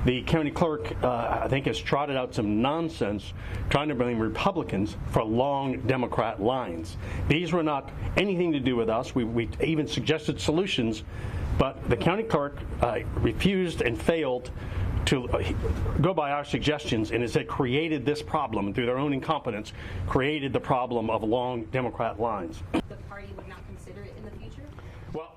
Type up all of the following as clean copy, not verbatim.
the county clerk, I think, has trotted out some nonsense trying to blame Republicans for long Democrat lines. These were not anything to do with us. We even suggested solutions, but the county clerk refused and failed to go by our suggestions, and instead created this problem through their own incompetence, created the problem of long Democrat lines. The party would not consider it in the future? Well,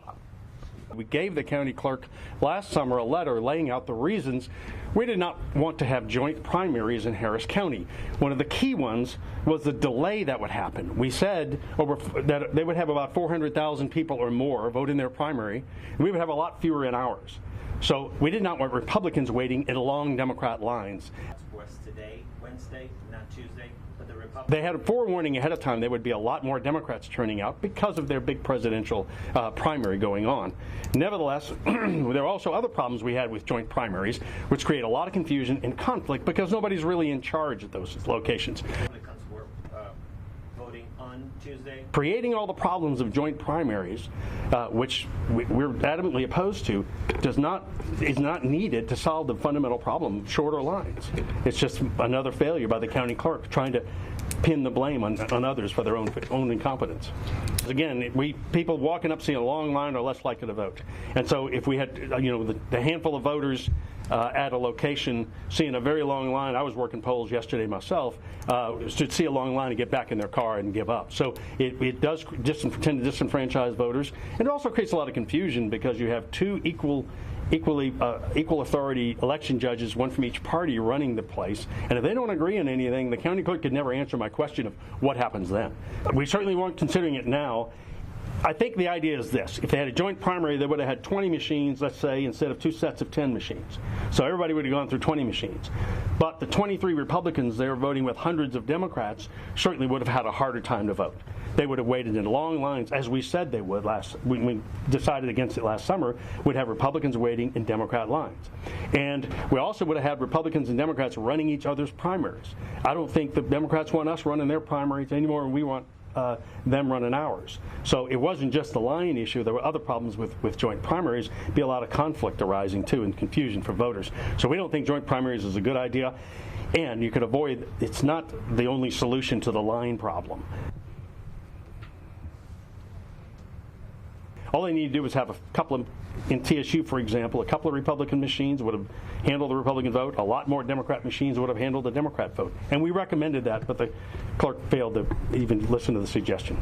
we gave the county clerk last summer a letter laying out the reasons we did not want to have joint primaries in Harris County. One of the key ones was the delay that would happen. We said that they would have about 400,000 people or more vote in their primary, and we would have a lot fewer in ours. So we did not want Republicans waiting in long Democrat lines. Was today, Wednesday, not Tuesday, but the Republicans... They had a forewarning ahead of time there would be a lot more Democrats turning out because of their big presidential primary going on. Nevertheless, there are also other problems we had with joint primaries, which create a lot of confusion and conflict because nobody's really in charge at those locations. Voting on Tuesday. Creating all the problems of joint primaries, which we're adamantly opposed to, is not needed to solve the fundamental problem of shorter lines. It's just another failure by the county clerk trying to pin the blame on others for their own incompetence. Again, people walking up seeing a long line are less likely to vote. And so if we had the handful of voters at a location seeing a very long line, I was working polls yesterday myself, to see a long line and get back in their car and give up. So it does tend to disenfranchise voters, and it also creates a lot of confusion because you have two equal authority election judges, one from each party, running the place, and if they don't agree on anything, the county clerk could never answer my question of what happens then. We certainly weren't considering it now. I think the idea is this: if they had a joint primary, they would have had 20 machines, let's say, instead of two sets of 10 machines. So everybody would have gone through 20 machines. But the 23 Republicans they were voting with hundreds of Democrats certainly would have had a harder time to vote. They would have waited in long lines, as we said they would when we decided against it last summer. We'd have Republicans waiting in Democrat lines. And we also would have had Republicans and Democrats running each other's primaries. I don't think the Democrats want us running their primaries any more than we want them running ours. So it wasn't just the line issue. There were other problems with joint primaries. Be a lot of conflict arising too and confusion for voters. So we don't think joint primaries is a good idea, and you could avoid. It's not the only solution to the line problem. All they need to do is have a couple of, in TSU, for example, a couple of Republican machines would have handled the Republican vote. A lot more Democrat machines would have handled the Democrat vote. And we recommended that, but the clerk failed to even listen to the suggestion.